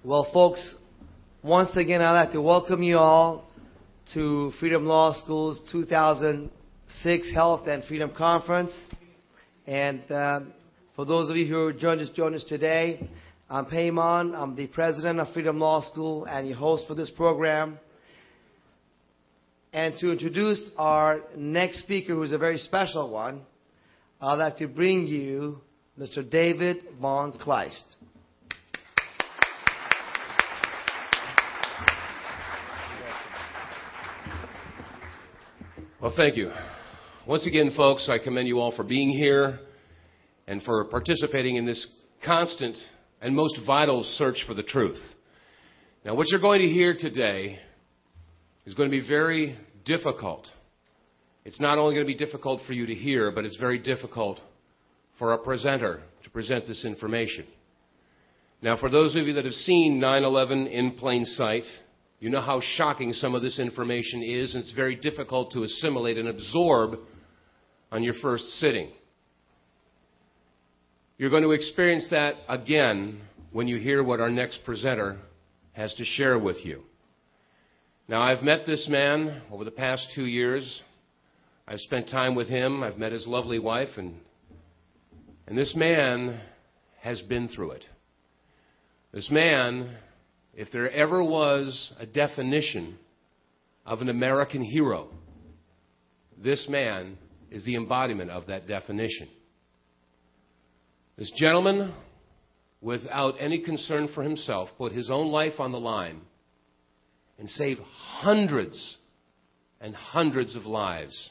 Well, folks, once again, I'd like to welcome you all to Freedom Law School's 2006 Health and Freedom Conference. And for those of you who joined us today, I'm Payman. I'm the president of Freedom Law School and your host for this program. And to introduce our next speaker, who's a very special one, I'd like to bring you Mr. David Von Kleist. Well, thank you. Once again, folks, I commend you all for being here and for participating in this constant and most vital search for the truth. Now, what you're going to hear today is going to be very difficult. It's not only going to be difficult for you to hear, but it's very difficult for our presenter to present this information. Now, for those of you that have seen 9/11 in plain sight, you know how shocking some of this information is, and it's very difficult to assimilate and absorb on your first sitting. You're going to experience that again when you hear what our next presenter has to share with you. Now, I've met this man over the past 2 years. I've spent time with him. I've met his lovely wife, and this man has been through it. This man, if there ever was a definition of an American hero, this man is the embodiment of that definition. This gentleman, without any concern for himself, put his own life on the line and saved hundreds and hundreds of lives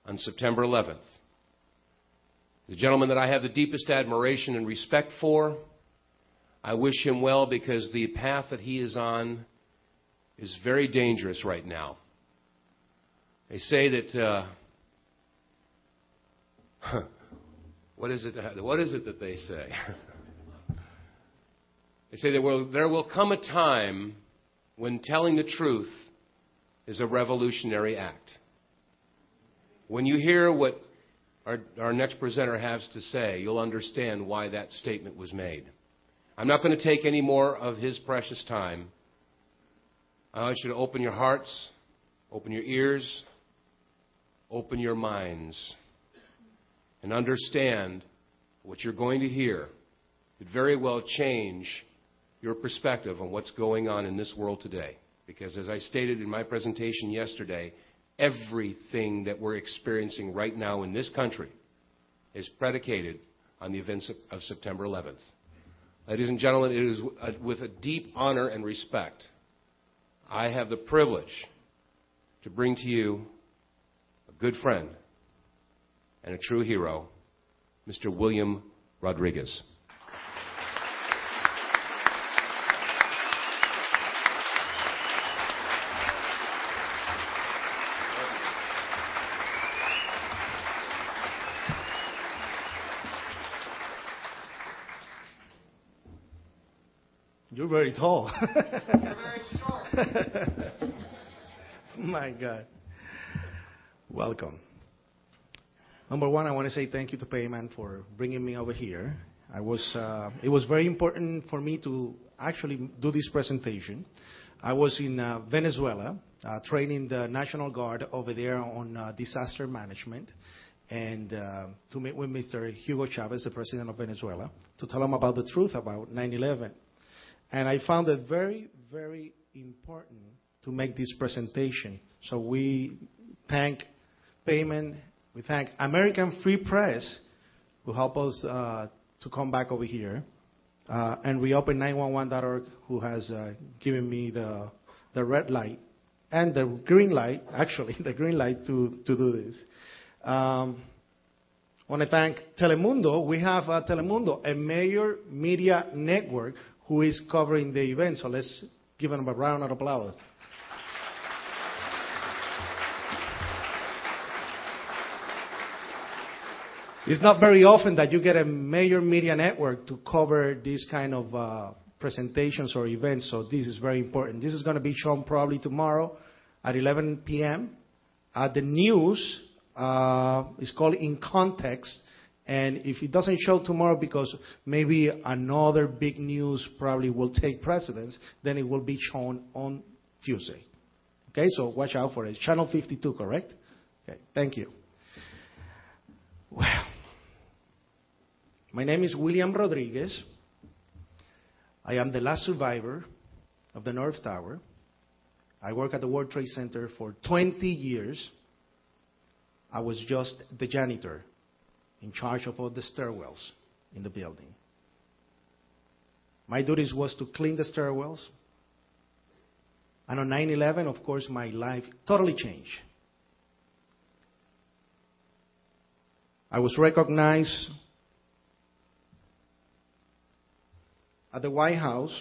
on September 11th. The gentleman that I have the deepest admiration and respect for. I wish him well because the path that he is on is very dangerous right now. They say that, what is it that they say? They say that there will come a time when telling the truth is a revolutionary act. When you hear what our next presenter has to say, you'll understand why that statement was made. I'm not going to take any more of his precious time. I want you to open your hearts, open your ears, open your minds, and understand what you're going to hear could very well change your perspective on what's going on in this world today. Because as I stated in my presentation yesterday, everything that we're experiencing right now in this country is predicated on the events of September 11th. Ladies and gentlemen, it is with a deep honor and respect I have the privilege to bring to you a good friend and a true hero, Mr. William Rodriguez. You're very tall. You're very short. My God. Welcome. Number one, I want to say thank you to Payman for bringing me over here. It was very important for me to actually do this presentation. I was in Venezuela, training the National Guard over there on disaster management, and to meet with Mr. Hugo Chavez, the president of Venezuela, to tell him about the truth about 9/11. And I found it very, very important to make this presentation. So we thank Payman, we thank American Free Press, who helped us to come back over here. and reopen911.org, who has given me the red light and the green light, actually, the green light to do this. I want to thank Telemundo. We have Telemundo, a major media network who is covering the event. So let's give them a round of applause. It's not very often that you get a major media network to cover these kind of presentations or events, so this is very important. This is going to be shown probably tomorrow at 11 p.m. The news is called In Context, and if it doesn't show tomorrow because maybe another big news probably will take precedence, then it will be shown on Tuesday. Okay, so watch out for it. It's channel 52, correct? Okay, thank you. Well, my name is William Rodriguez. I am the last survivor of the North Tower. I work at the World Trade Center for 20 years. I was just the janitor in charge of all the stairwells in the building. My duties was to clean the stairwells. And on 9/11, of course, my life totally changed. I was recognized at the White House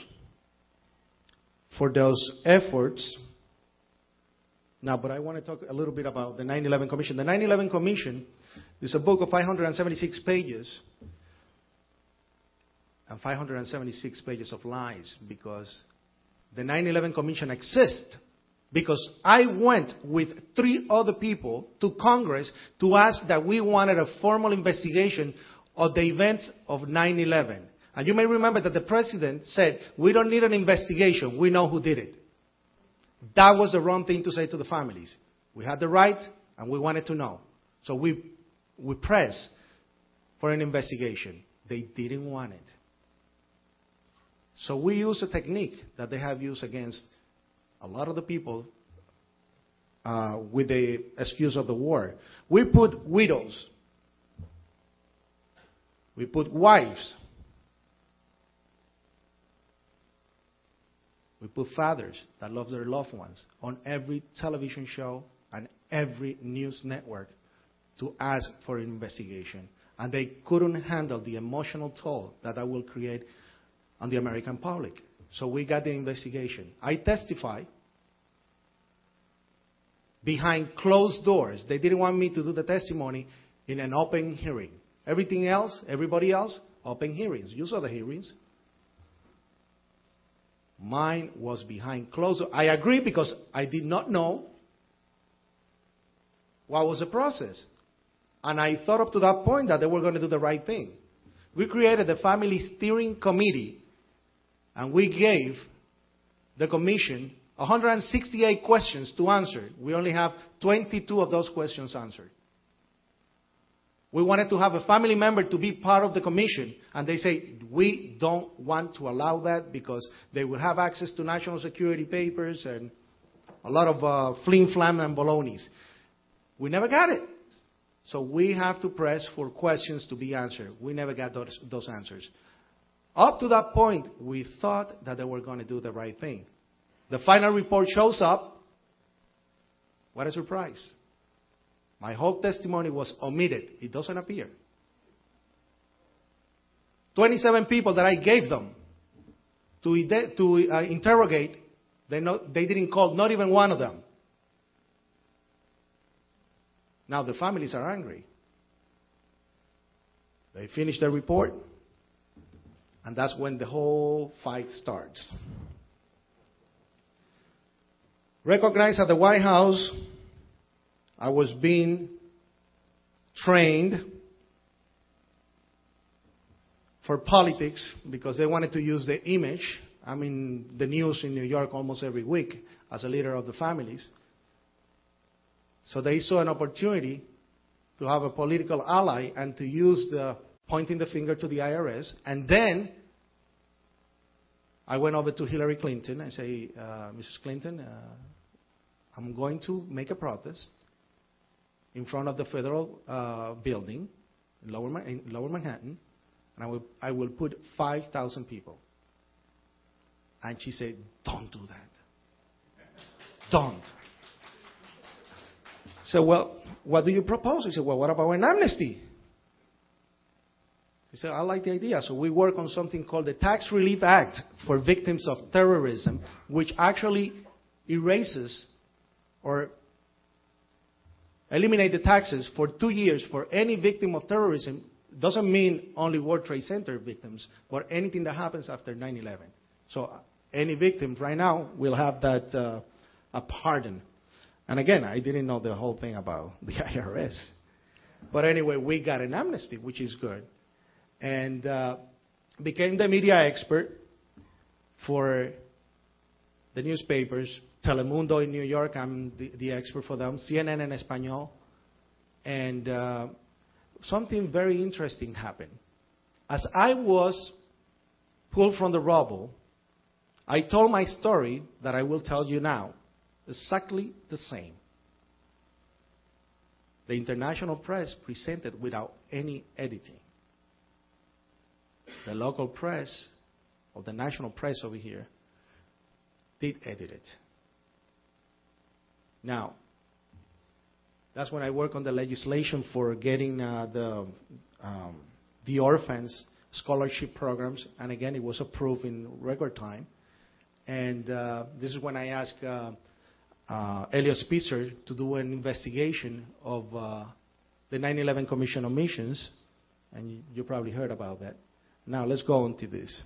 for those efforts. Now, but I want to talk a little bit about the 9/11 Commission. The 9/11 Commission is a book of 576 pages and 576 pages of lies, because the 9/11 Commission exists because I went with 3 other people to Congress to ask that we wanted a formal investigation of the events of 9/11. And you may remember that the president said, we don't need an investigation, we know who did it. That was the wrong thing to say to the families. We had the right, and we wanted to know. So we pressed for an investigation. They didn't want it. So we used a technique that they have used against a lot of the people with the excuse of the war. We put widows. We put wives. We put fathers that love their loved ones on every television show and every news network to ask for an investigation. And they couldn't handle the emotional toll that will create on the American public. So we got the investigation. I testified behind closed doors. They didn't want me to do the testimony in an open hearing. Everything else, everybody else, open hearings. You saw the hearings. Mine was behind closed doors. I agree because I did not know what was the process. And I thought up to that point that they were going to do the right thing. We created the Family Steering Committee, and we gave the commission 168 questions to answer. We only have 22 of those questions answered. We wanted to have a family member to be part of the commission, and they say, we don't want to allow that because they will have access to national security papers and a lot of flim-flam and balonies. We never got it. So we have to press for questions to be answered. We never got those answers. Up to that point, we thought that they were going to do the right thing. The final report shows up. What a surprise. My whole testimony was omitted. It doesn't appear. 27 people that I gave them to interrogate, they didn't call, not even one of them. Now the families are angry. They finish their report, and that's when the whole fight starts. Recognized at the White House, I was being trained for politics because they wanted to use the image. I'm in the news in New York almost every week as a leader of the families. So they saw an opportunity to have a political ally and to use the pointing the finger to the IRS. And then I went over to Hillary Clinton and say, Mrs. Clinton, I'm going to make a protest in front of the federal building in Lower Manhattan. and I will put 5,000 people. And she said, don't do that. Don't. So, well, what do you propose? I said, well, what about an amnesty? He said, I like the idea. So we work on something called the Tax Relief Act for Victims of Terrorism, which actually erases or eliminate the taxes for 2 years for any victim of terrorism. Doesn't mean only World Trade Center victims, but anything that happens after 9/11. So any victim right now will have that a pardon. And again, I didn't know the whole thing about the IRS. But anyway, we got an amnesty, which is good. And became the media expert for the newspapers. Telemundo in New York, I'm the expert for them. CNN en Español. And something very interesting happened. As I was pulled from the rubble, I told my story that I will tell you now, exactly the same. The international press presented without any editing. The local press, or the national press over here, did edit it. Now, that's when I work on the legislation for getting the orphans scholarship programs, and again, it was approved in record time. And this is when I asked Elliot Spitzer to do an investigation of the 9/11 Commission on Missions, and you probably heard about that. Now, let's go on to this.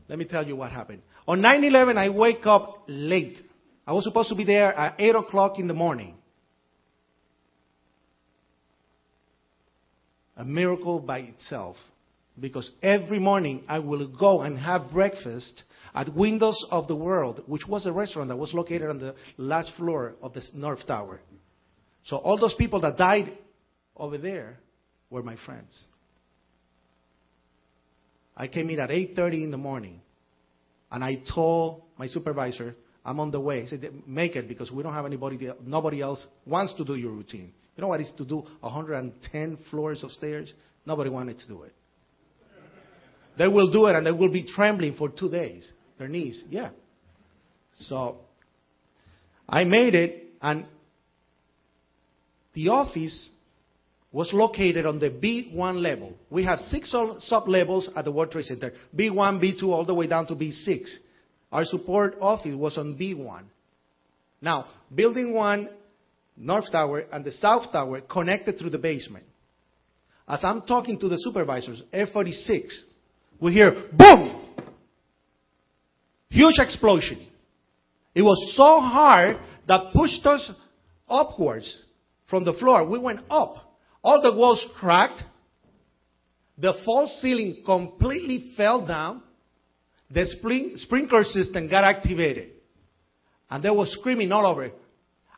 Let me tell you what happened. On 9/11, I wake up late. I was supposed to be there at 8 o'clock in the morning. A miracle by itself. Because every morning I will go and have breakfast at Windows of the World, which was a restaurant that was located on the last floor of the North Tower. So all those people that died over there were my friends. I came in at 8:30 in the morning, and I told my supervisor, I'm on the way. He said, make it, because we don't have nobody else wants to do your routine. You know what it's to do 110 floors of stairs? Nobody wanted to do it. They will do it, and they will be trembling for 2 days. Their knees, yeah. So I made it, and the office was located on the B1 level. We have 6 sub-levels at the World Trade Center. B1, B2, all the way down to B6. Our support office was on B1. Now, Building 1, North Tower, and the South Tower connected through the basement. As I'm talking to the supervisors, F-46, we hear, boom! Huge explosion. It was so hard that pushed us upwards from the floor. We went up. All the walls cracked. The false ceiling completely fell down. The sprinkler system got activated. And there was screaming all over.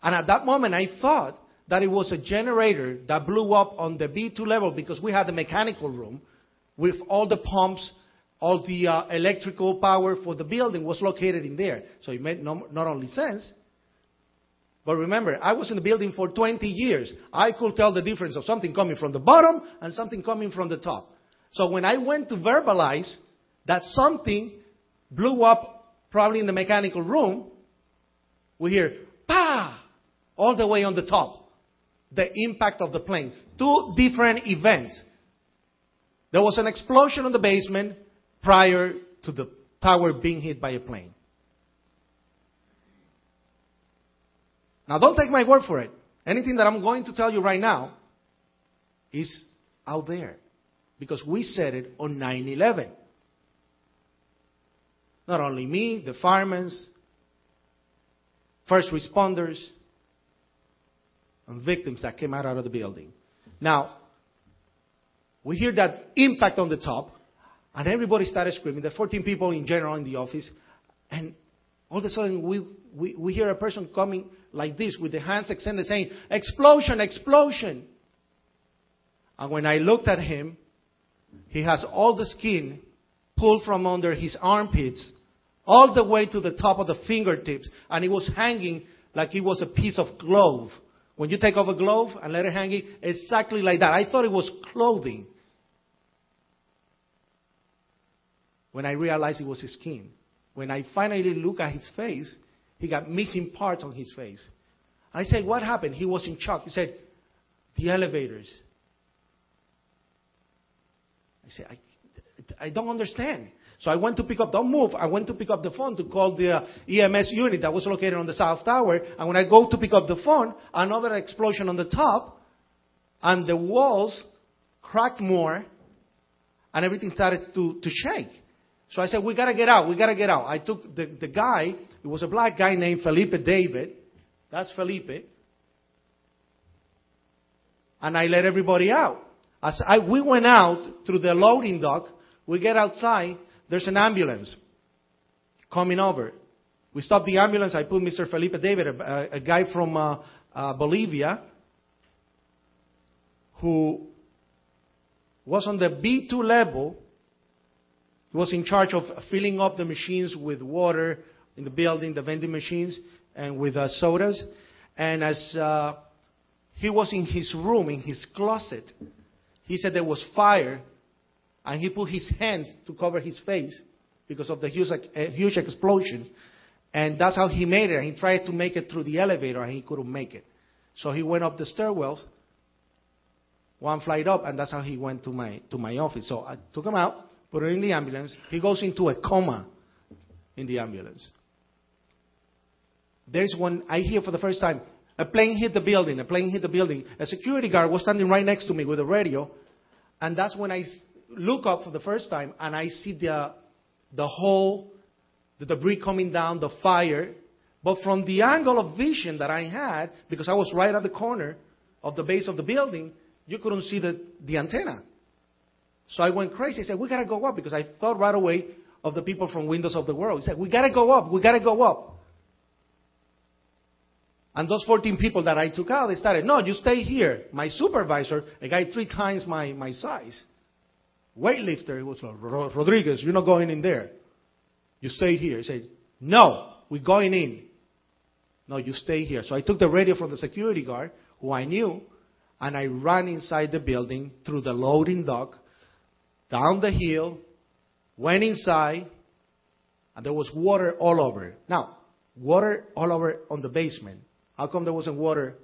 And at that moment, I thought that it was a generator that blew up on the B2 level, because we had the mechanical room with all the pumps, all the electrical power for the building was located in there. So it made not only sense, but remember, I was in the building for 20 years. I could tell the difference of something coming from the bottom and something coming from the top. So when I went to verbalize that something blew up probably in the mechanical room, we hear, pa! All the way on the top. The impact of the plane. 2 different events. There was an explosion in the basement prior to the tower being hit by a plane. Now, don't take my word for it. Anything that I'm going to tell you right now is out there. Because we said it on 9/11. Not only me, the firemen, first responders, and victims that came out of the building. Now, we hear that impact on the top, and everybody started screaming. There are 14 people in general in the office, and all of a sudden we hear a person coming like this with the hands extended saying, explosion, explosion. And when I looked at him, he has all the skin pulled from under his armpits all the way to the top of the fingertips, and it was hanging like it was a piece of glove. When you take off a glove and let it hang, exactly like that. I thought it was clothing. when I realized it was his skin. When I finally looked at his face, he got missing parts on his face. I said, what happened? He was in shock. He said, the elevators. I said, I don't understand. So I went to pick up, don't move, I went to pick up the phone to call the EMS unit that was located on the South Tower. And when I go to pick up the phone, another explosion on the top, and the walls cracked more, and everything started to shake. So I said, we got to get out, we got to get out. I took the guy, it was a black guy named Felipe David. That's Felipe. And I let everybody out. We went out through the loading dock. We get outside. There's an ambulance coming over. We stopped the ambulance. I put Mr. Felipe David, a guy from Bolivia, who was on the B2 level. He was in charge of filling up the machines with water in the building, the vending machines, and with sodas. And as he was in his room, in his closet, he said there was fire. And he put his hands to cover his face because of the huge explosion. And that's how he made it. He tried to make it through the elevator, and he couldn't make it. So he went up the stairwells, one flight up, and that's how he went to my office. So I took him out, put him in the ambulance. He goes into a coma in the ambulance. There's one, I hear for the first time, a plane hit the building, a plane hit the building. A security guard was standing right next to me with a radio. And that's when I look up for the first time, and I see the debris coming down, the fire. But from the angle of vision that I had, because I was right at the corner of the base of the building, you couldn't see the antenna. So I went crazy. I said, we got to go up, because I thought right away of the people from Windows of the World. He said, we got to go up, we got to go up. And those 14 people that I took out, they started, no, you stay here. My supervisor, a guy 3 times my size, weightlifter, was Rodriguez, you're not going in there. You stay here. He said, no, we're going in. No, you stay here. So I took the radio from the security guard, who I knew, and I ran inside the building through the loading dock, down the hill, went inside, and there was water all over. Now, water all over on the basement. How come there wasn't water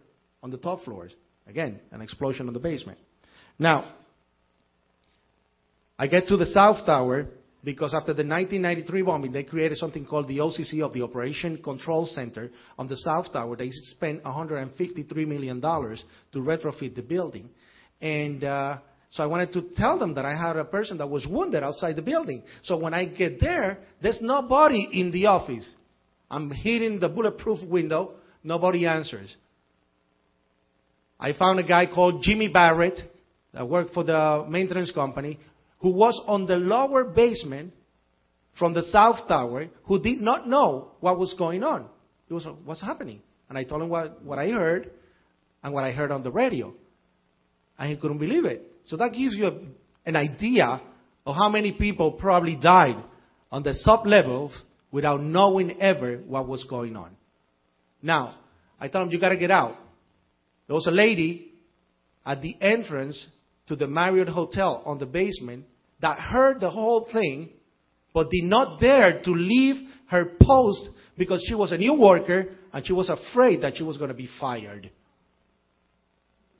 on the top floors? Again, an explosion on the basement. Now, I get to the South Tower because after the 1993 bombing, they created something called the OCC, of the Operation Control Center, on the South Tower. They spent $153 million to retrofit the building. And so I wanted to tell them that I had a person that was wounded outside the building. So when I get there, there's nobody in the office. I'm hitting the bulletproof window. Nobody answers. I found a guy called Jimmy Barrett that worked for the maintenance company, who was on the lower basement from the South Tower, who did not know what was going on. He was, what's happening? And I told him what I heard and what I heard on the radio. And he couldn't believe it. So that gives you an idea of how many people probably died on the sub-levels without knowing ever what was going on. Now, I told him, you got to get out. There was a lady at the entrance to the Marriott Hotel on the basement that heard the whole thing, but did not dare to leave her post because she was a new worker and she was afraid that she was going to be fired.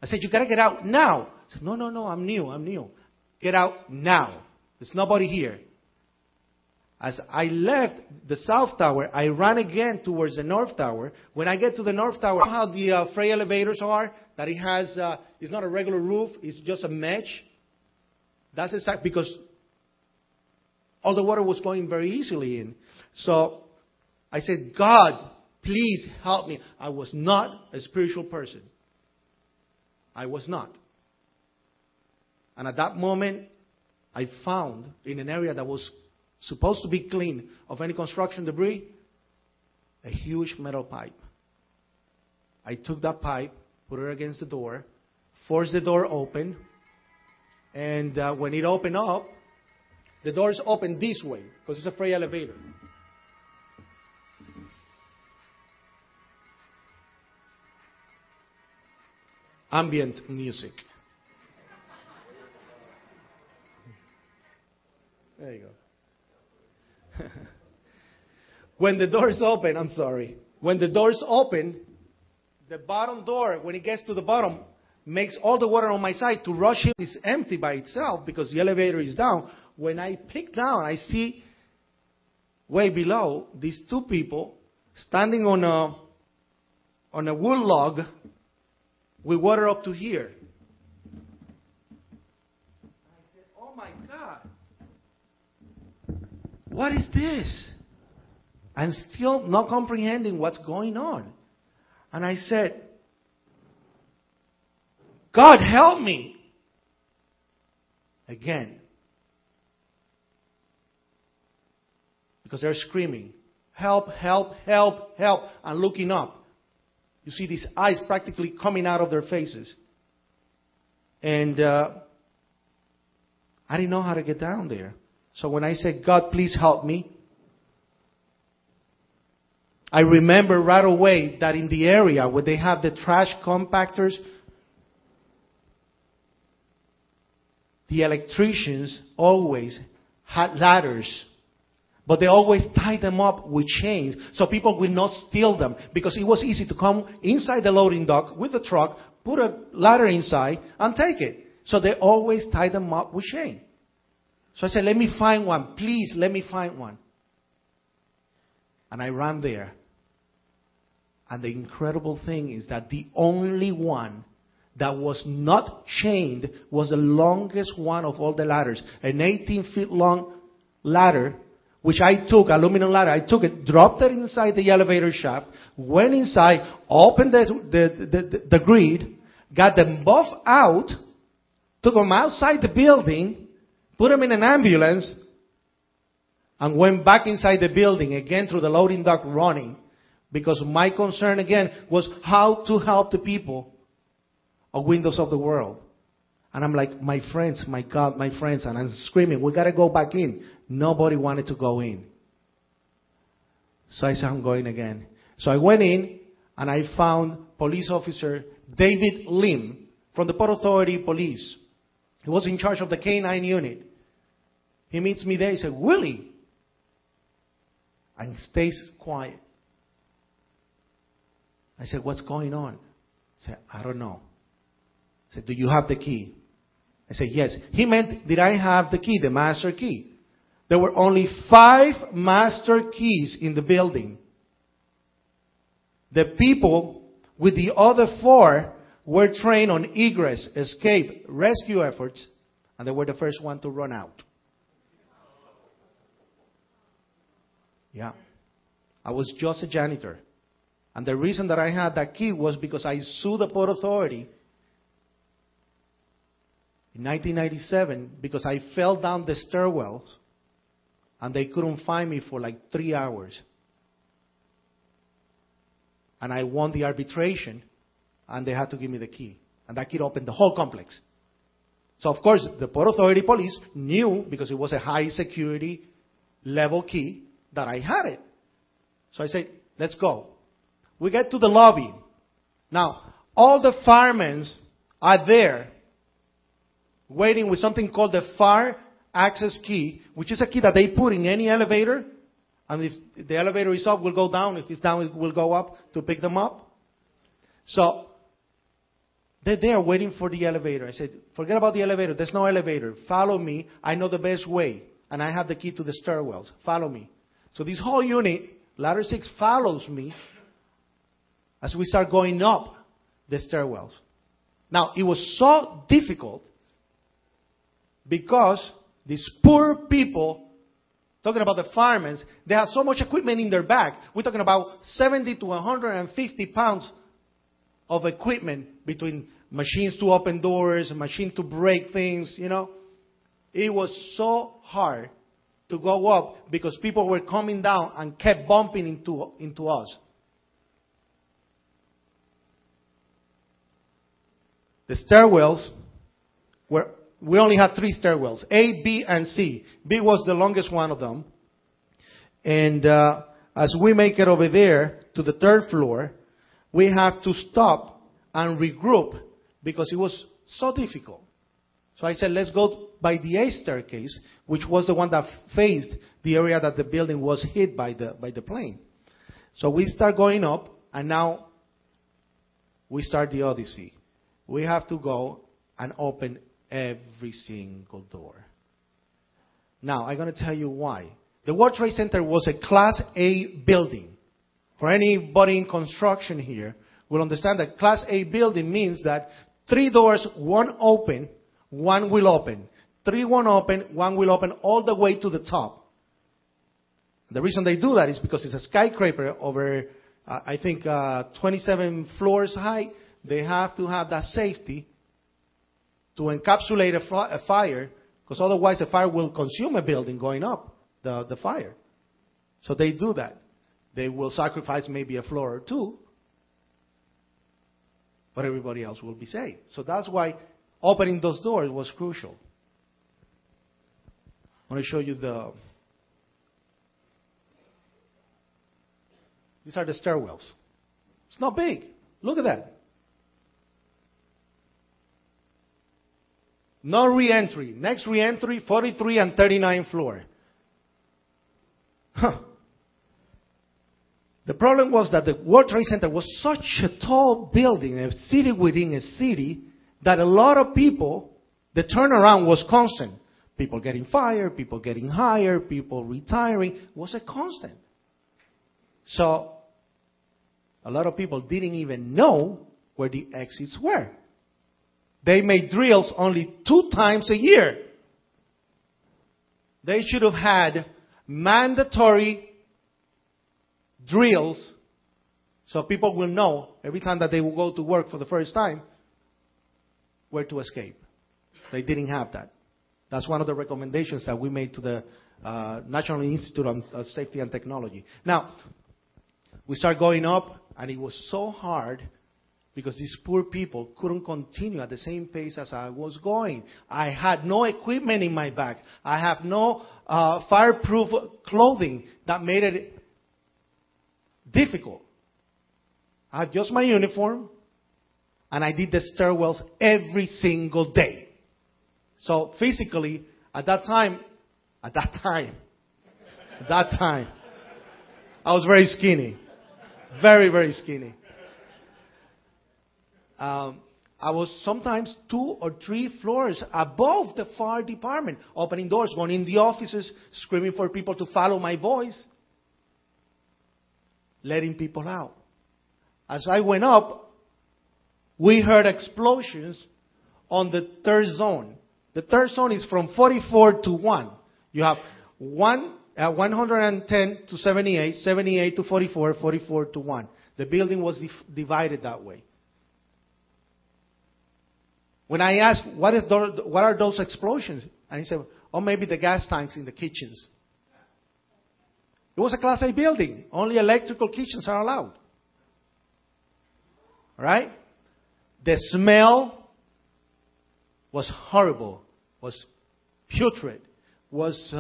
I said, you got to get out now. I said, no, I'm new. Get out now. There's nobody here. As I left the South Tower, I ran again towards the North Tower. When I get to the North Tower, you know how the freight elevators are? That it has, it's not a regular roof, it's just a mesh. That's exactly because all the water was going very easily in. So I said, God, please help me. I was not a spiritual person. I was not. And at that moment, I found in an area that was supposed to be clean of any construction debris, a huge metal pipe. I took that pipe, put it against the door, forced the door open, and when it opened up, the doors open this way, because it's a freight elevator. Ambient music. There you go. When the doors open, I'm sorry. When the doors open, the bottom door, when it gets to the bottom, makes all the water on my side to rush in. It's empty by itself because the elevator is down. When I peek down, I see way below these two people standing on a wood log with water up to here. I said, oh my God, what is this? I'm still not comprehending what's going on. And I said, God, help me. Again. Because they're screaming, help, help, help, help, and looking up. You see these eyes practically coming out of their faces. And I didn't know how to get down there. So when I said, God, please help me, I remember right away that in the area where they have the trash compactors, the electricians always had ladders. But they always tied them up with chains so people will not steal them. Because it was easy to come inside the loading dock with the truck, put a ladder inside, and take it. So they always tied them up with chain. So I said, let me find one. Please, let me find one. And I ran there. And the incredible thing is that the only one that was not chained was the longest one of all the ladders. An 18-feet long ladder, which I took, aluminum ladder. I took it, dropped it inside the elevator shaft, went inside, opened the grid, got them both out, took them outside the building, put them in an ambulance, and went back inside the building again through the loading dock running. Because my concern again was how to help the people of Windows of the World. And I'm like, my friends, my God, my friends. And I'm screaming, we got to go back in. Nobody wanted to go in. So I said, I'm going again. So I went in and I found police officer David Lim from the Port Authority Police. He was in charge of the K-9 unit. He meets me there. He said, Willie. And stays quiet. I said, what's going on? He said, I don't know. I said, do you have the key? I said, yes. He meant, did I have the key, the master key? There were only 5 master keys in the building. The people with the other 4 were trained on egress, escape, rescue efforts, and they were the first one to run out. Yeah. I was just a janitor. And the reason that I had that key was because I sued the Port Authority in 1997 because I fell down the stairwells and they couldn't find me for like 3 hours. And I won the arbitration and they had to give me the key. And that key opened the whole complex. So of course the Port Authority police knew, because it was a high security level key, that I had it. So I said, let's go. We get to the lobby. Now, all the firemen are there waiting with something called the fire access key, which is a key that they put in any elevator. And if the elevator is up, we'll go down. If it's down, it will go up to pick them up. So they're there waiting for the elevator. I said, forget about the elevator. There's no elevator. Follow me. I know the best way. And I have the key to the stairwells. Follow me. So this whole unit, ladder 6, follows me as we start going up the stairwells. Now, it was so difficult because these poor people, talking about the firemen, they have so much equipment in their back. We're talking about 70 to 150 pounds of equipment between machines to open doors, machine to break things, you know. It was so hard to go up because people were coming down and kept bumping into us. The stairwells we only had 3 stairwells, A, B, and C. B was the longest one of them. And as we make it over there to the 3rd floor, we have to stop and regroup because it was so difficult. So I said, let's go by the A staircase, which was the one that faced the area that the building was hit by the plane. So we start going up, and now we start the odyssey. We have to go and open every single door. Now, I'm going to tell you why. The World Trade Center was a Class A building. For anybody in construction here will understand that Class A building means that 3 doors, one open, one will open. 3 won't open, one will open all the way to the top. The reason they do that is because it's a skyscraper over, I think, 27 floors high. They have to have that safety to encapsulate a fire, because otherwise a fire will consume a building going up, the fire. So they do that. They will sacrifice maybe a floor or 2, but everybody else will be safe. So that's why opening those doors was crucial. I want to show you these are the stairwells. It's not big. Look at that. No re-entry. Next re-entry, 43 and 39 floor. Huh. The problem was that the World Trade Center was such a tall building, a city within a city, that a lot of people, the turnaround was constant. People getting fired, people getting hired, people retiring, was a constant. So, a lot of people didn't even know where the exits were. They made drills only 2 times a year. They should have had mandatory drills so people will know every time that they will go to work for the first time where to escape. They didn't have that. That's one of the recommendations that we made to the National Institute of Safety and Technology. Now, we start going up, and it was so hard because these poor people couldn't continue at the same pace as I was going. I had no equipment in my bag. I have no fireproof clothing that made it difficult. I had just my uniform, and I did the stairwells every single day. So physically, at that time, I was very skinny. Very, very skinny. I was sometimes 2 or 3 floors above the fire department, opening doors, going in the offices, screaming for people to follow my voice, letting people out. As I went up, we heard explosions on the 3rd zone. The 3rd zone is from 44 to 1. You have 110 to 78, 78 to 44, 44 to 1. The building was divided that way. When I asked, what are those explosions? And he said, oh, maybe the gas tanks in the kitchens. It was a Class A building. Only electrical kitchens are allowed. Right? The smell was horrible, was putrid, was,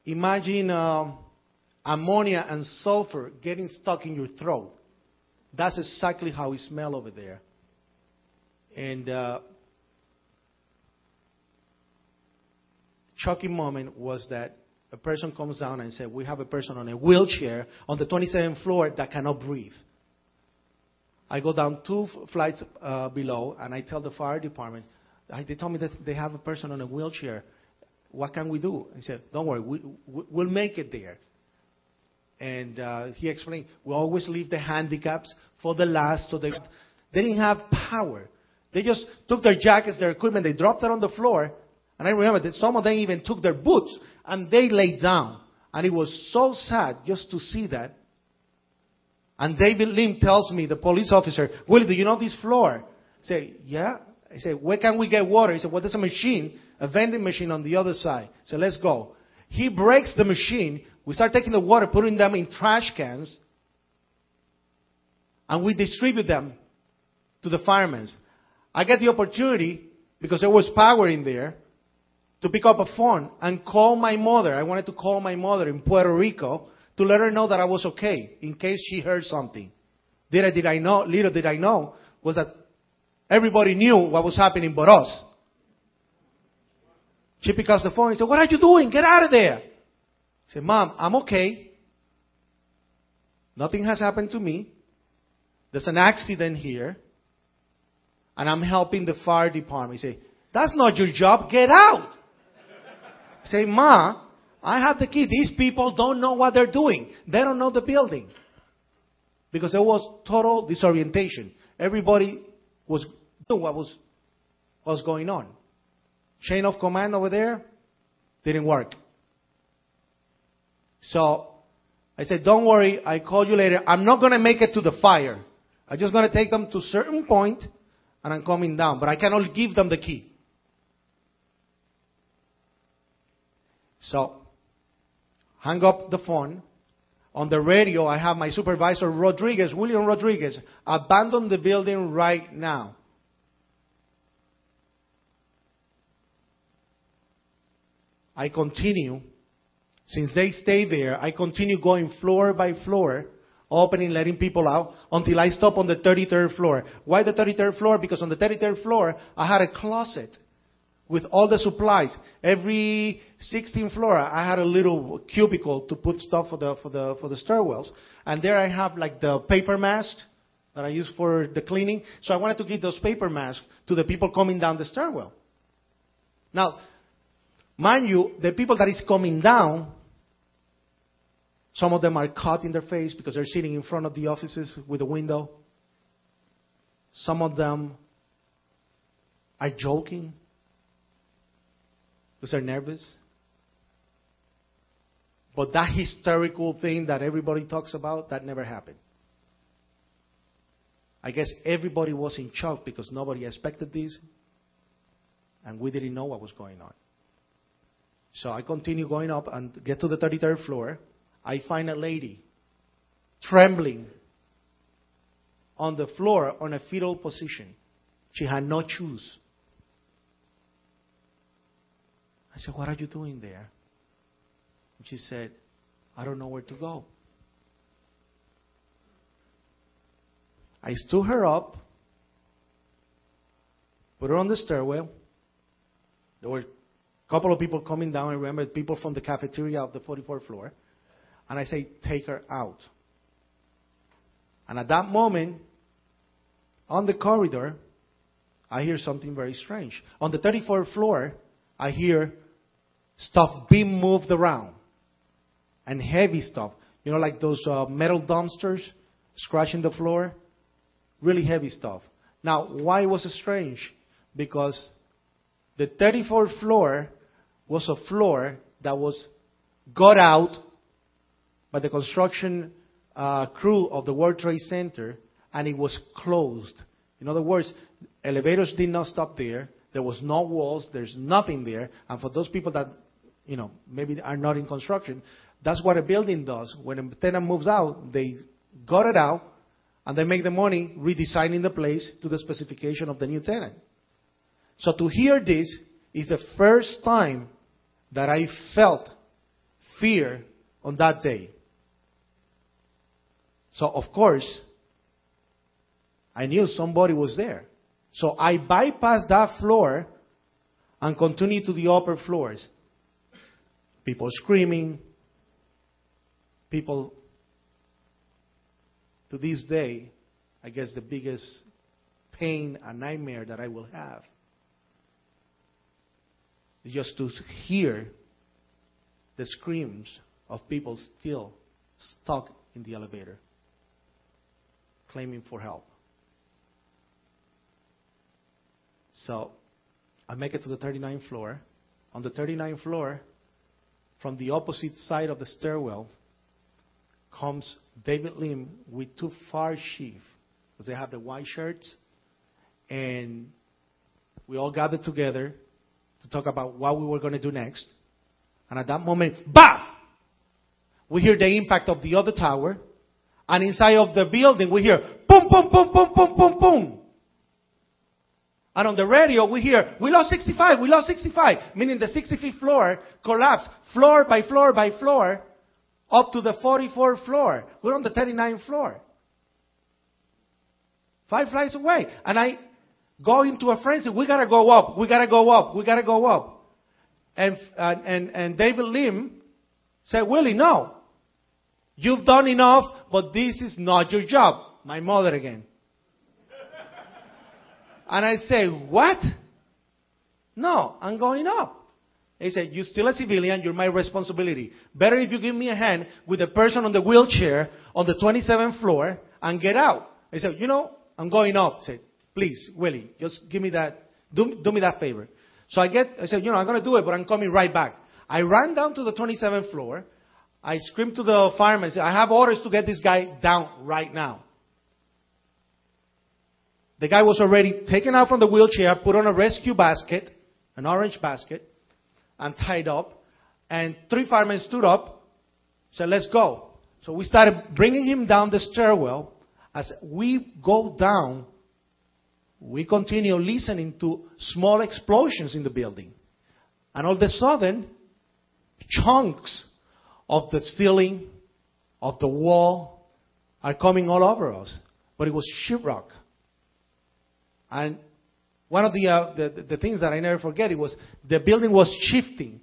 imagine ammonia and sulfur getting stuck in your throat. That's exactly how it smelled over there. And shocking moment was that a person comes down and said, we have a person on a wheelchair on the 27th floor that cannot breathe. I go down 2 flights below, and I tell the fire department, they told me that they have a person on a wheelchair. What can we do? He said, don't worry, we'll make it there. And he explained, we always leave the handicaps for the last. So they didn't have power. They just took their jackets, their equipment, they dropped it on the floor. And I remember that some of them even took their boots, and they laid down. And it was so sad just to see that. And David Lim tells me, the police officer, Willie, do you know this floor? I say, yeah. I say, where can we get water? He said, well, there's a machine, a vending machine on the other side. So let's go. He breaks the machine. We start taking the water, putting them in trash cans, and we distribute them to the firemen. I get the opportunity, because there was power in there, to pick up a phone and call my mother. I wanted to call my mother in Puerto Rico to let her know that I was okay, in case she heard something. Little did I know was that everybody knew what was happening but us. She picked up the phone and said, what are you doing? Get out of there. I said, Mom, I'm okay. Nothing has happened to me. There's an accident here. And I'm helping the fire department. He said, that's not your job. Get out. I say, Ma, I have the key. These people don't know what they're doing. They don't know the building. Because there was total disorientation. Everybody was doing what was going on. Chain of command over there didn't work. So I said, don't worry, I call you later. I'm not going to make it to the fire. I'm just going to take them to a certain point and I'm coming down. But I cannot give them the key. So, hang up the phone. On the radio, I have my supervisor, William Rodriguez, abandon the building right now. I continue. Since they stay there, I continue going floor by floor, opening, letting people out, until I stop on the 33rd floor. Why the 33rd floor? Because on the 33rd floor, I had a closet with all the supplies. Every 16th floor, I had a little cubicle to put stuff for the stairwells. And there I have like the paper masks that I use for the cleaning. So I wanted to give those paper masks to the people coming down the stairwell. Now, mind you, the people that is coming down, some of them are cut in their face because they're sitting in front of the offices with a window. Some of them are joking because they're nervous. But that hysterical thing that everybody talks about, that never happened. I guess everybody was in shock because nobody expected this, and we didn't know what was going on. So I continue going up and get to the 33rd floor. I find a lady trembling on the floor on a fetal position. She had no shoes. I said, what are you doing there? And she said, I don't know where to go. I stood her up, put her on the stairwell. There were a couple of people coming down. I remember people from the cafeteria of the 44th floor. And I say, take her out. And at that moment, on the corridor, I hear something very strange. On the 34th floor, I hear stuff being moved around. And heavy stuff. You know, like those metal dumpsters scratching the floor. Really heavy stuff. Now, why was it strange? Because the 34th floor was a floor that was got out by the construction crew of the World Trade Center, and it was closed. In other words, elevators did not stop there. There was no walls. There's nothing there. And for those people that, you know, maybe are not in construction, that's what a building does. When a tenant moves out, they got it out, and they make the money redesigning the place to the specification of the new tenant. So to hear this is the first time that I felt fear on that day. So, of course, I knew somebody was there. So I bypassed that floor and continued to the upper floors. People screaming. People, to this day, I guess the biggest pain and nightmare that I will have is just to hear the screams of people still stuck in the elevator, claiming for help. So I make it to the 39th floor. On the 39th floor, from the opposite side of the stairwell, comes David Lim with two fire chiefs, because they have the white shirts, and we all gathered together to talk about what we were going to do next. And at that moment, bah! We hear the impact of the other tower, and inside of the building we hear boom, boom, boom, boom, boom, boom, boom. And on the radio we hear, we lost 65, we lost 65, meaning the 65th floor collapsed, floor by floor by floor, up to the 44th floor. We're on the 39th floor. 5 flights away. And I go into a frenzy. We got to go up. We got to go up. We got to go up. And David Lim said, Willie, no. You've done enough, but this is not your job. My mother again. And I say, what? No, I'm going up. He said, you're still a civilian, you're my responsibility. Better if you give me a hand with the person on the wheelchair on the 27th floor and get out. He said, I'm going up. I said, please, Willie, just give me that, do me that favor. So I said, I'm going to do it, but I'm coming right back. I ran down to the 27th floor. I screamed to the fireman and said, I have orders to get this guy down right now. The guy was already taken out from the wheelchair, put on a rescue basket, an orange basket, and tied up. And 3 firemen stood up, said, let's go. So we started bringing him down the stairwell. As we go down, we continue listening to small explosions in the building. And all of a sudden, chunks of the ceiling, of the wall, are coming all over us. But it was sheetrock. And one of the things that I never forget, it was the building was shifting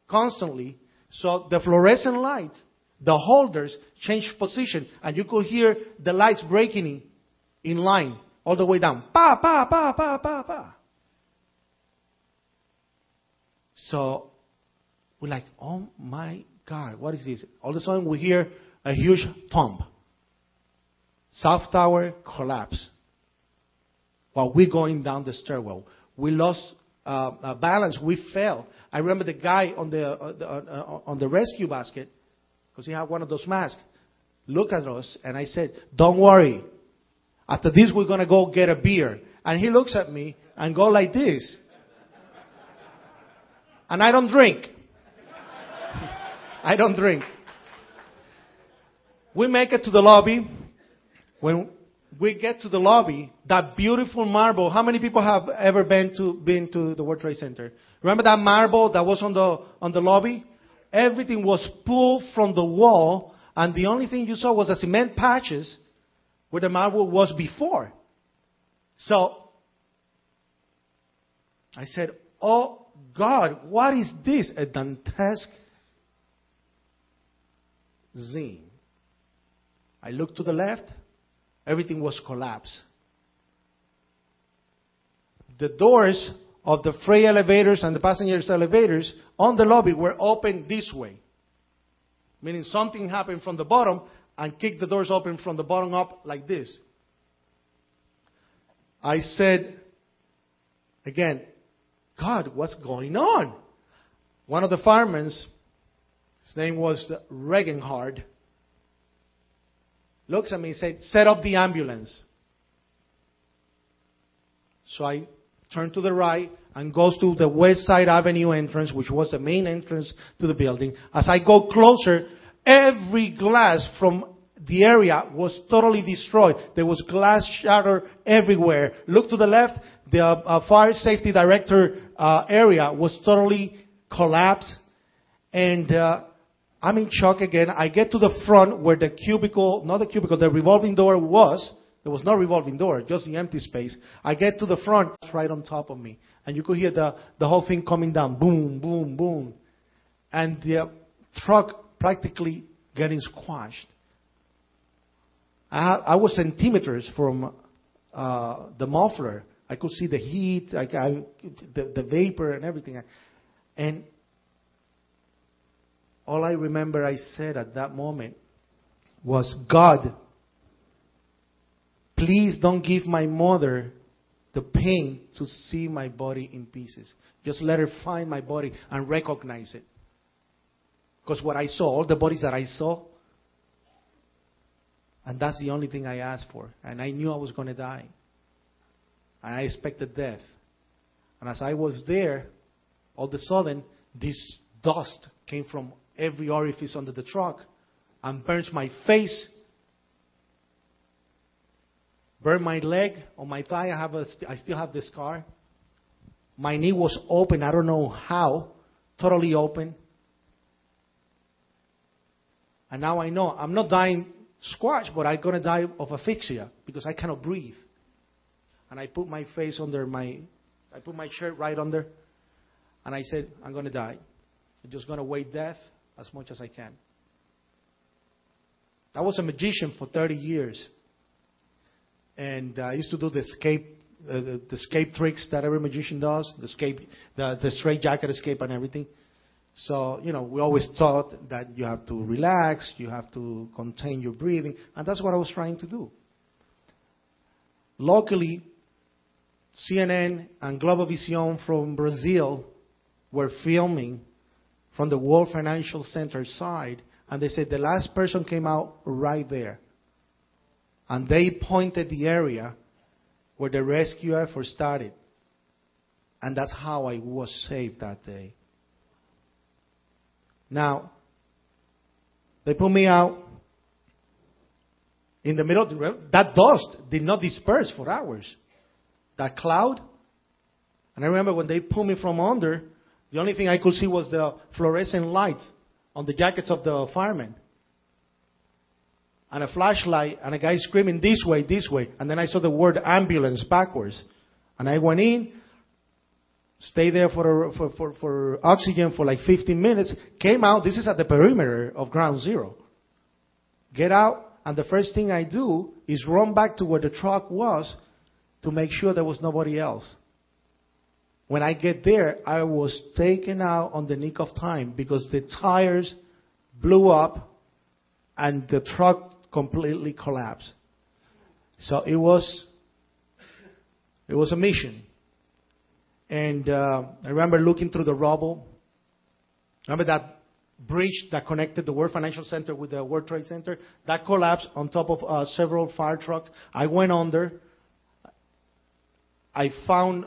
constantly. So the fluorescent light, the holders changed position. And you could hear the lights breaking in line all the way down. Pa, pa, pa, pa, pa, pa. So we're like, oh my God, what is this? All of a sudden we hear a huge thump. South Tower collapse. While we're going down the stairwell, we lost balance. We fell. I remember the guy on the rescue basket, because he had one of those masks, looked at us, and I said, don't worry. After this, we're going to go get a beer. And he looks at me and go like this. And I don't drink. I don't drink. We make it to the lobby. When we get to the lobby, that beautiful marble. How many people have ever been to the World Trade Center? Remember that marble that was on the lobby? Everything was pulled from the wall, and the only thing you saw was the cement patches where the marble was before. So I said, oh God, what is this? A Dantesque scene. I looked to the left. Everything was collapsed. The doors of the freight elevators and the passengers elevators on the lobby were open this way. Meaning something happened from the bottom and kicked the doors open from the bottom up like this. I said, again, God, what's going on? One of the firemen, his name was Regenhard, looks at me and said, set up the ambulance. So I turned to the right and goes to the West Side Avenue entrance, which was the main entrance to the building. As I go closer, every glass from the area was totally destroyed. There was glass shattered everywhere. Look to the left, the fire safety director area was totally collapsed. And I'm in shock again. I get to the front where the cubicle, not the cubicle, the revolving door was. There was no revolving door, just the empty space. I get to the front, right on top of me. And you could hear the whole thing coming down. Boom, boom, boom. And the truck practically getting squashed. I was centimeters from the muffler. I could see the heat, the vapor and everything. And all I remember I said at that moment was, God, please don't give my mother the pain to see my body in pieces. Just let her find my body and recognize it. Because what I saw, all the bodies that I saw, and that's the only thing I asked for. And I knew I was going to die. And I expected death. And as I was there, all of a sudden, this dust came from every orifice under the truck and burns my face, burned my leg, on my thigh. I still have the scar. My knee was open. I don't know how, totally open. And now I know I'm not dying squashed, but I'm going to die of asphyxia because I cannot breathe. And I put my face under I put my shirt right under. And I said, I'm going to die. I'm just going to wait death as much as I can. I was a magician for 30 years. And I used to do the escape tricks that every magician does, the straight jacket escape and everything. So, we always thought that you have to relax, you have to contain your breathing, and that's what I was trying to do. Locally, CNN and Globovision from Brazil were filming from the World Financial Center side, and they said the last person came out right there. And they pointed the area where the rescue effort started. And that's how I was saved that day. Now, they put me out in the middle of the river. That dust did not disperse for hours. That cloud. And I remember when they pulled me from under, the only thing I could see was the fluorescent lights on the jackets of the firemen. And a flashlight, and a guy screaming, this way, this way. And then I saw the word ambulance backwards. And I went in, stayed there for oxygen for like 15 minutes, came out. This is at the perimeter of Ground Zero. Get out, and the first thing I do is run back to where the truck was to make sure there was nobody else. When I get there, I was taken out on the nick of time because the tires blew up and the truck completely collapsed. So it was a mission. And I remember looking through the rubble. Remember that bridge that connected the World Financial Center with the World Trade Center? That collapsed on top of several fire trucks. I went under. I found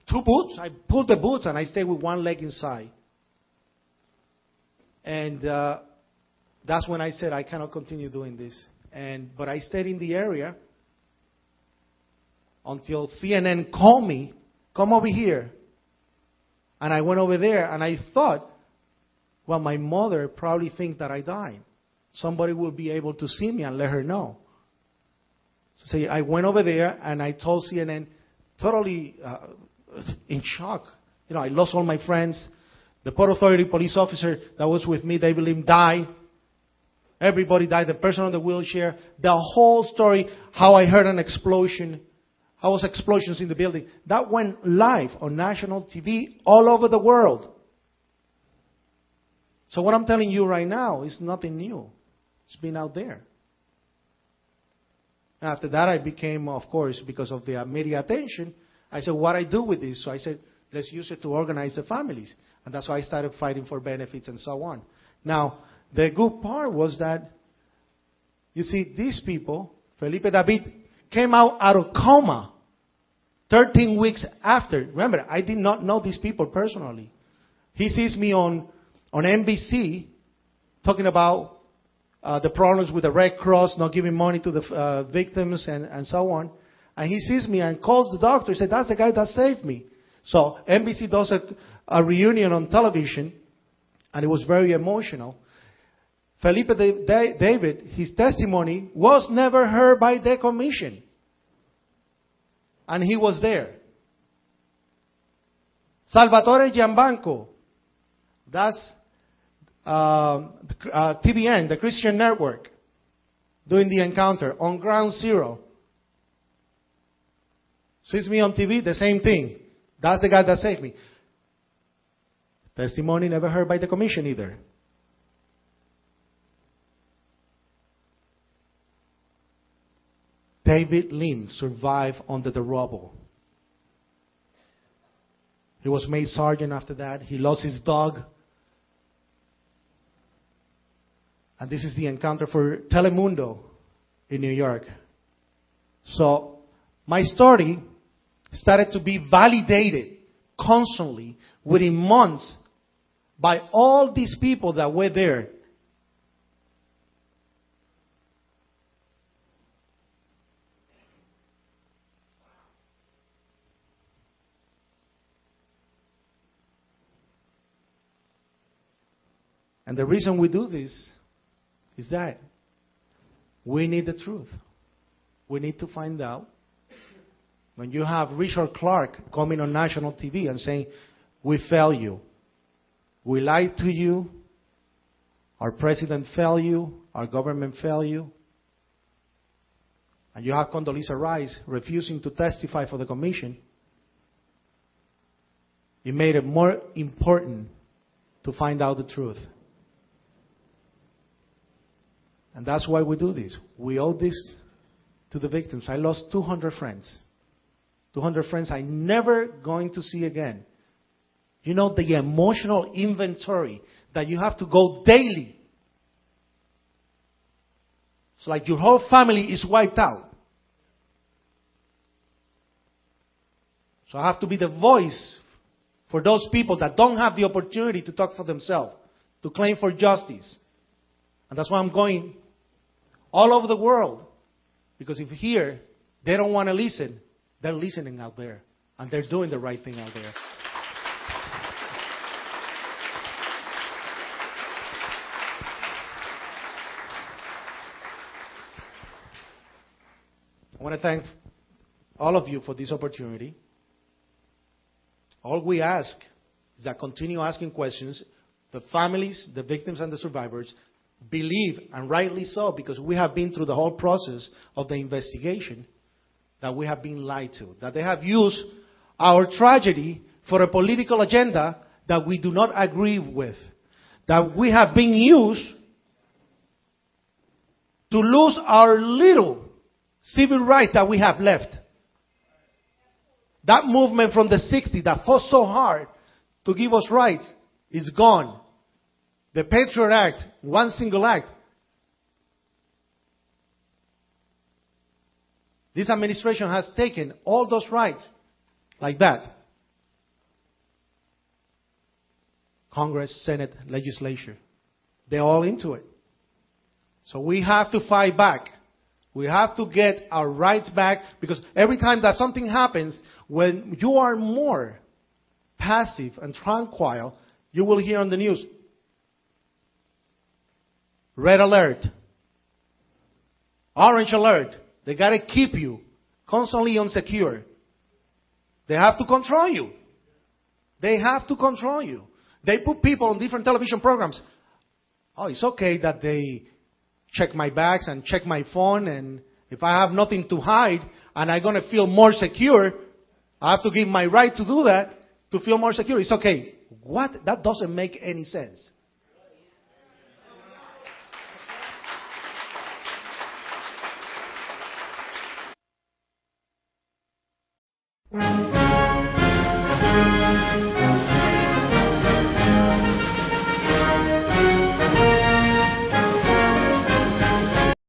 2 boots. I pulled the boots and I stayed with one leg inside. And that's when I said, I cannot continue doing this. But I stayed in the area until CNN called me, come over here. And I went over there and I thought, well, my mother probably thinks that I died. Somebody will be able to see me and let her know. So I went over there and I told CNN, totally in shock. I lost all my friends. The Port Authority police officer that was with me, they believe died. Everybody died. The person on the wheelchair. The whole story, how I heard an explosion. How was explosions in the building. That went live on national TV all over the world. So what I'm telling you right now is nothing new. It's been out there. And after that, I became, of course, because of the media attention, I said, what I do with this? So I said, let's use it to organize the families. And that's why I started fighting for benefits and so on. Now, the good part was that, you see, these people, Felipe David, came out of coma 13 weeks after. Remember, I did not know these people personally. He sees me on NBC talking about the problems with the Red Cross, not giving money to the victims and so on. And he sees me and calls the doctor and said, that's the guy that saved me. So NBC does a reunion on television, and it was very emotional. Felipe David, his testimony was never heard by the commission. And he was there. Salvatore Giambanco, that's TBN, the Christian Network, doing the encounter on Ground Zero. Sees me on TV, the same thing. That's the guy that saved me. Testimony never heard by the commission either. David Lim survived under the rubble. He was made sergeant after that. He lost his dog. And this is the encounter for Telemundo in New York. So my story started to be validated constantly within months by all these people that were there. And the reason we do this is that we need the truth. We need to find out. When you have Richard Clark coming on national TV and saying, We failed you. We lied to you. Our president failed you. Our government failed you. And you have Condoleezza Rice refusing to testify for the commission. It made it more important to find out the truth. And that's why we do this. We owe this to the victims. I lost 200 friends. 200 friends I'm never going to see again. You know the emotional inventory that you have to go daily. It's like your whole family is wiped out. So I have to be the voice for those people that don't have the opportunity to talk for themselves, to claim for justice. And that's why I'm going all over the world. Because if here they don't want to listen, they're listening out there. And they're doing the right thing out there. I want to thank all of you for this opportunity. All we ask is that continue asking questions. The families, the victims, and the survivors believe, and rightly so, because we have been through the whole process of the investigation, that we have been lied to. That they have used our tragedy for a political agenda that we do not agree with. That we have been used to lose our little civil rights that we have left. That movement from the 60s that fought so hard to give us rights is gone. The Patriot Act, one single act. This administration has taken all those rights like that. Congress, Senate, legislature. They're all into it. So we have to fight back. We have to get our rights back, because every time that something happens, when you are more passive and tranquil, you will hear on the news, red alert, orange alert. They got to keep you constantly unsecure. They have to control you. They have to control you. They put people on different television programs. Oh, it's okay that they check my bags and check my phone, and if I have nothing to hide and I'm going to feel more secure, I have to give my right to do that to feel more secure. It's okay. What? That doesn't make any sense.